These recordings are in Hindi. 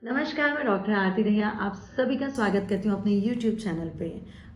नमस्कार, मैं डॉक्टर आरती दहिया आप सभी का स्वागत करती हूँ अपने YouTube चैनल पे।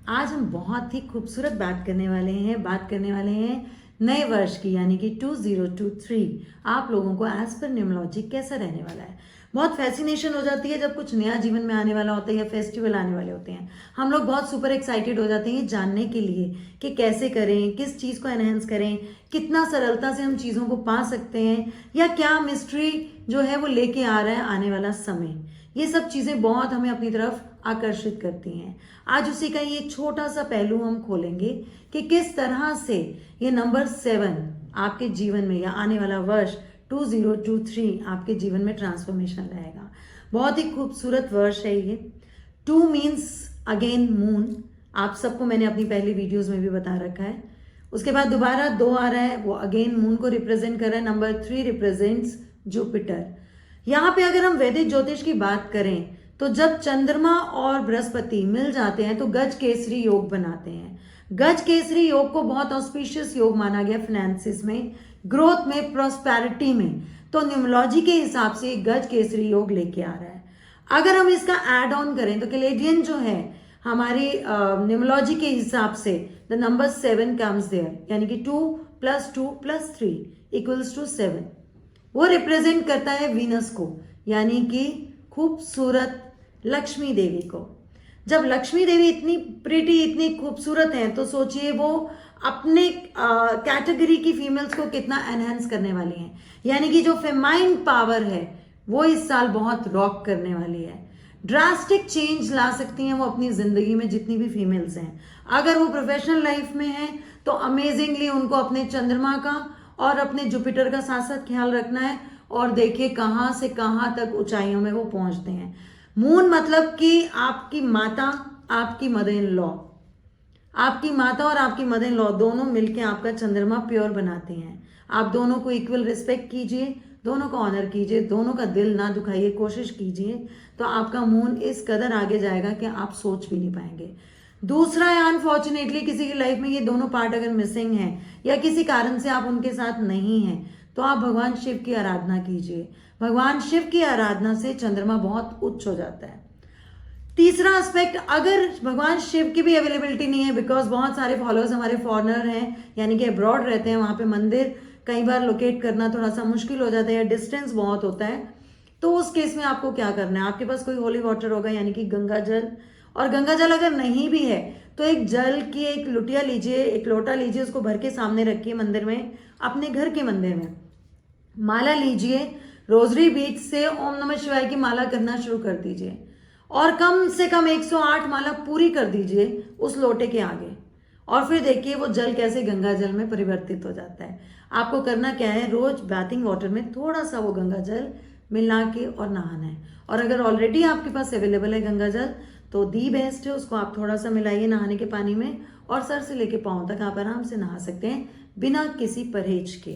आज हम बहुत ही खूबसूरत बात करने वाले हैं नए वर्ष की, यानी कि 2023 आप लोगों को एज पर न्यूमरोलॉजी कैसा रहने वाला है। बहुत फैसिनेशन हो जाती है जब कुछ नया जीवन में आने वाला होता है या फेस्टिवल आने वाले होते हैं। हम लोग बहुत सुपर एक्साइटेड हो जाते हैं जानने के लिए कि कैसे करें, किस चीज़ को एनहेंस करें, कितना सरलता से हम चीज़ों को पा सकते हैं, या क्या मिस्ट्री जो है वो लेके आ रहा है आने वाला समय। ये सब चीज़ें बहुत हमें अपनी तरफ आकर्षित करती हैं। आज उसी का ये छोटा सा पहलू हम खोलेंगे कि किस तरह से ये नंबर 7 आपके जीवन में या आने वाला वर्ष 2023 आपके जीवन में ट्रांसफॉर्मेशन लाएगा। बहुत ही खूबसूरत वर्ष है ये। 2 मीन्स अगेन मून, आप सबको मैंने अपनी पहली वीडियोस में भी बता रखा है। उसके बाद दोबारा 2 आ रहा है, वो अगेन मून को रिप्रेजेंट कर रहा है। Number 3 represents Jupiter. यहाँ पे अगर हम वैदिक ज्योतिष की बात करें तो जब चंद्रमा और बृहस्पति मिल जाते हैं तो गज केसरी योग बनाते हैं। गज केसरी योग को बहुत ऑस्पिशियस योग माना गया फाइनेंसिस में, ग्रोथ में, प्रॉस्पेरिटी में। तो न्यूमरोलॉजी के हिसाब से गज केसरी योग लेके आ रहा है। अगर हम इसका एड ऑन करें तो कैलेडियन जो है हमारी न्यूमरोलॉजी के हिसाब से द नंबर 7 कम्स देयर, यानी कि 2 + 2 + 3 = 7। वो रिप्रेजेंट करता है वीनस को, यानी कि खूबसूरत लक्ष्मी देवी को। जब लक्ष्मी देवी इतनी प्रिटी, इतनी खूबसूरत हैं, तो सोचिए वो अपने कैटेगरी की फीमेल्स को कितना एनहेंस करने वाली हैं। यानी कि जो फेमाइन पावर है वो इस साल बहुत रॉक करने वाली है। ड्रास्टिक चेंज ला सकती हैं वो अपनी जिंदगी में, जितनी भी फीमेल्स हैं। अगर वो प्रोफेशनल लाइफ में हैं तो अमेजिंगली उनको अपने चंद्रमा का और अपने जुपिटर का साथ साथ ख्याल रखना है। और देखिए कहाँ से कहाँ तक ऊंचाइयों में वो पहुंचते हैं। मून मतलब कि आपकी माता, आपकी मदर इन लॉ, आपकी माता और आपकी मदर इन लॉ दोनों मिलकर आपका चंद्रमा प्योर बनाते हैं। आप दोनों को इक्वल रिस्पेक्ट कीजिए, दोनों को ऑनर कीजिए, दोनों का दिल ना दुखाइए, कोशिश कीजिए, तो आपका मून इस कदर आगे जाएगा कि आप सोच भी नहीं पाएंगे। दूसरा है, अनफॉर्चुनेटली किसी की लाइफ में ये दोनों पार्ट अगर मिसिंग है या किसी कारण से आप उनके साथ नहीं हैं, तो आप भगवान शिव की आराधना कीजिए। भगवान शिव की आराधना से चंद्रमा बहुत उच्च हो जाता है। तीसरा एस्पेक्ट, अगर भगवान शिव की भी अवेलेबिलिटी नहीं है, बिकॉज बहुत सारे फॉलोअर्स हमारे फॉरेनर हैं, यानी कि अब्रॉड रहते हैं, वहां पे मंदिर कई बार लोकेट करना थोड़ा सा मुश्किल हो जाता है या डिस्टेंस बहुत होता है, तो उस केस में आपको क्या करना है, आपके पास कोई होली वाटर होगा, यानी कि गंगा जल। और गंगा जल अगर नहीं भी है तो एक जल की एक लुटिया लीजिए, एक लोटा लीजिए, उसको भर के सामने रखिए मंदिर में, अपने घर के मंदिर में। माला लीजिए, रोजरी बीज से ओम नमः शिवाय की माला करना शुरू कर दीजिए और कम से कम 108 माला पूरी कर दीजिए उस लोटे के आगे। और फिर देखिए वो जल कैसे गंगा जल में परिवर्तित हो जाता है। आपको करना क्या है, रोज बाथिंग वाटर में थोड़ा सा वो गंगा जल मिला के और नहाना है। और अगर ऑलरेडी आपके पास अवेलेबल है गंगा जल तो दी बेस्ट है, उसको आप थोड़ा सा मिलाइए नहाने के पानी में और सर से लेके पांव तक आप आराम से नहा सकते हैं बिना किसी परहेज के।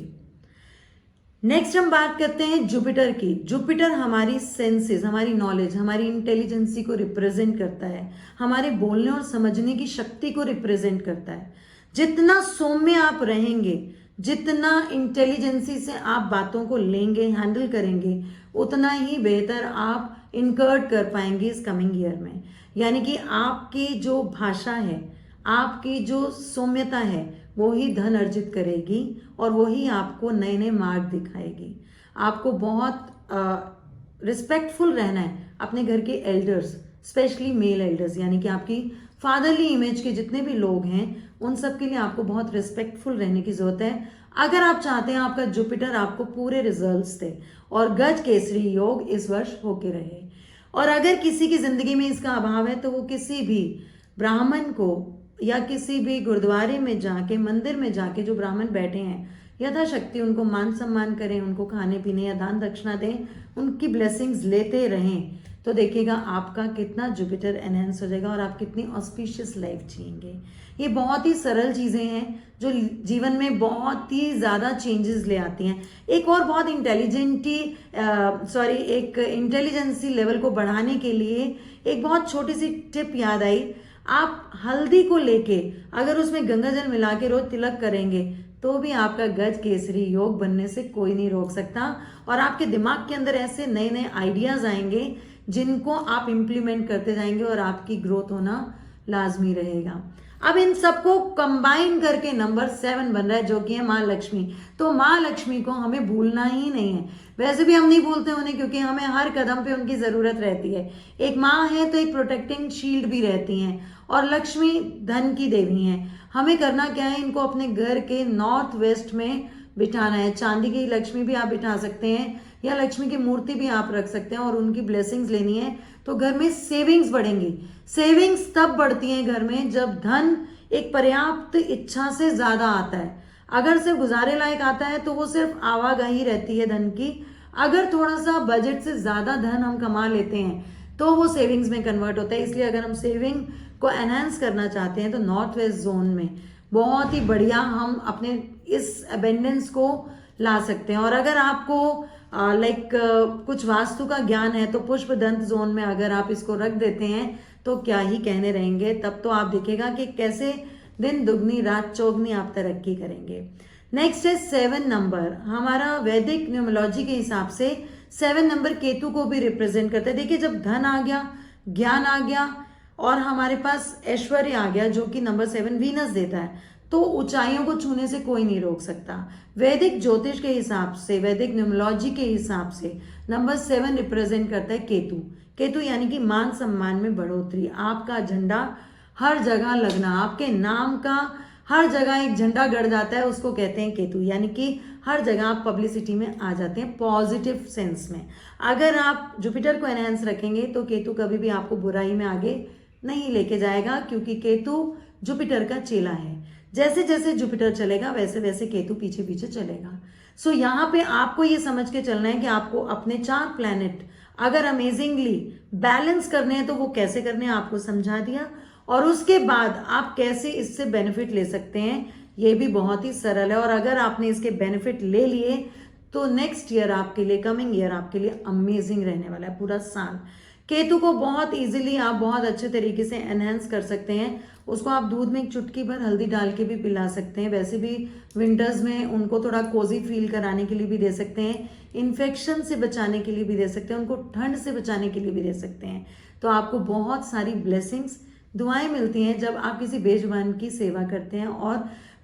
नेक्स्ट हम बात करते हैं जुपिटर की। जुपिटर हमारी सेंसेस, हमारी नॉलेज, हमारी इंटेलिजेंसी को रिप्रेजेंट करता है, हमारे बोलने और समझने की शक्ति को रिप्रेजेंट करता है। जितना सौम्य आप रहेंगे, जितना इंटेलिजेंसी से आप बातों को लेंगे, हैंडल करेंगे, उतना ही बेहतर आप इनकर्ट कर पाएंगे इस कमिंग ईयर में। यानी कि आपकी जो भाषा है, आपकी जो सौम्यता है, वो ही धन अर्जित करेगी और वो ही आपको नए नए मार्ग दिखाएगी। आपको बहुत रिस्पेक्टफुल रहना है अपने घर के एल्डर्स, स्पेशली मेल एल्डर्स, यानी कि आपकी फादरली इमेज के जितने भी लोग हैं उन सब के लिए आपको बहुत रिस्पेक्टफुल रहने की जरूरत है, अगर आप चाहते हैं आपका जुपिटर आपको पूरे रिजल्ट्स दे और गज केसरी योग इस वर्ष होके रहे। और अगर किसी की जिंदगी में इसका अभाव है तो वो किसी भी ब्राह्मण को या किसी भी गुरुद्वारे में जाके, मंदिर में जाके, जो ब्राह्मण बैठे हैं, यथाशक्ति उनको मान सम्मान करें, उनको खाने पीने या दान दक्षिणा दें, उनकी ब्लेसिंग्स लेते रहें, तो देखिएगा आपका कितना जुपिटर एनहेंस हो जाएगा और आप कितनी ऑस्पिशियस लाइफ जिएंगे। ये बहुत ही सरल चीज़ें हैं जो जीवन में बहुत ही ज़्यादा चेंजेस ले आती हैं। एक और बहुत एक इंटेलिजेंसी लेवल को बढ़ाने के लिए एक बहुत छोटी सी टिप याद आई। आप हल्दी को लेके अगर उसमें गंगा जल मिला के रोज तिलक करेंगे तो भी आपका गज केसरी योग बनने से कोई नहीं रोक सकता। और आपके दिमाग के अंदर ऐसे नए नए आइडियाज आएंगे जिनको आप इम्प्लीमेंट करते जाएंगे और आपकी ग्रोथ होना लाजमी रहेगा। अब इन सबको कंबाइन करके नंबर 7 बन रहा है, जो कि है माँ लक्ष्मी। तो माँ लक्ष्मी को हमें भूलना ही नहीं है। वैसे भी हम नहीं भूलते उन्हें, क्योंकि हमें हर कदम पे उनकी ज़रूरत रहती है। एक माँ है तो एक प्रोटेक्टिंग शील्ड भी रहती हैं, और लक्ष्मी धन की देवी हैं। हमें करना क्या है, इनको अपने घर के नॉर्थ वेस्ट में बिठाना है। चांदी की लक्ष्मी भी आप बिठा सकते हैं, या लक्ष्मी की मूर्ति भी आप रख सकते हैं, और उनकी ब्लेसिंग्स लेनी है। तो घर में सेविंग्स बढ़ेंगी। सेविंग्स तब बढ़ती हैं घर में जब धन एक पर्याप्त इच्छा से ज्यादा आता है। अगर सिर्फ गुजारे लायक आता है तो वो सिर्फ आवागही रहती है धन की। अगर थोड़ा सा बजट से ज्यादा धन हम कमा लेते हैं तो वो सेविंग्स में कन्वर्ट होता है। इसलिए अगर हम सेविंग को एनहांस करना चाहते हैं तो नॉर्थ वेस्ट जोन में बहुत ही बढ़िया हम अपने इस अबेंडेंस को ला सकते हैं। और अगर आपको कुछ वास्तु का ज्ञान है तो पुष्प दंत जोन में अगर आप इसको रख देते हैं तो क्या ही कहने रहेंगे। तब तो आप देखेगा कि कैसे दिन दुगनी रात चौगनी आप तरक्की करेंगे। नेक्स्ट है 7 नंबर। हमारा वैदिक न्यूमरोलॉजी के हिसाब से 7 नंबर केतु को भी रिप्रेजेंट करता है। देखिए, जब धन आ गया, ज्ञान आ गया और हमारे पास ऐश्वर्य आ गया, जो कि नंबर 7 वीनस देता है, तो ऊंचाइयों को छूने से कोई नहीं रोक सकता। वैदिक ज्योतिष के हिसाब से, वैदिक न्यूमरोलॉजी के हिसाब से नंबर 7 रिप्रेजेंट करता है केतु। केतु यानी कि मान सम्मान में बढ़ोतरी, आपका झंडा हर जगह लगना, आपके नाम का हर जगह एक झंडा गड़ जाता है, उसको कहते हैं केतु। यानी कि हर जगह आप पब्लिसिटी में आ जाते हैं पॉजिटिव सेंस में। अगर आप जुपिटर को एनहांस रखेंगे तो केतु कभी भी आपको बुराई में आगे नहीं लेके जाएगा, क्योंकि केतु जुपिटर का चेला है। जैसे जैसे जुपिटर चलेगा वैसे वैसे केतु पीछे पीछे चलेगा। सो यहाँ पे आपको ये समझ के चलना है कि आपको अपने 4 प्लैनेट अगर अमेजिंगली बैलेंस करने हैं तो वो कैसे करने हैं, आपको समझा दिया। और उसके बाद आप कैसे इससे बेनिफिट ले सकते हैं, ये भी बहुत ही सरल है। और अगर आपने इसके बेनिफिट ले लिए तो नेक्स्ट ईयर आपके लिए, कमिंग ईयर आपके लिए अमेजिंग रहने वाला है पूरा साल। केतु को बहुत इजीली आप बहुत अच्छे तरीके से एनहेंस कर सकते हैं। उसको आप दूध में एक चुटकी भर हल्दी डाल के भी पिला सकते हैं। वैसे भी विंटर्स में उनको थोड़ा कोजी फील कराने के लिए भी दे सकते हैं, इन्फेक्शन से बचाने के लिए भी दे सकते हैं, उनको ठंड से बचाने के लिए भी दे सकते हैं। तो आपको बहुत सारी ब्लेसिंग्स, दुआएं मिलती हैं जब आप किसी बेजुबान की सेवा करते हैं। और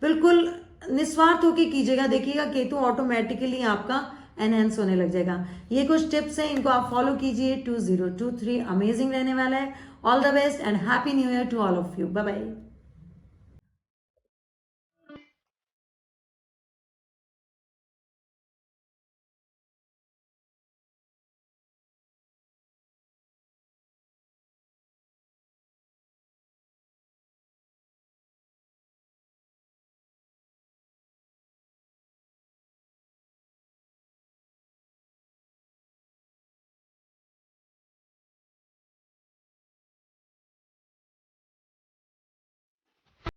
बिल्कुल निस्वार्थ होकर कीजिएगा, देखिएगा केतु ऑटोमेटिकली आपका एनहेंस होने लग जाएगा। ये कुछ टिप्स हैं, इनको आप फॉलो कीजिए। 2023 अमेजिंग रहने वाला है। All the best and happy new year to all of you. Bye bye.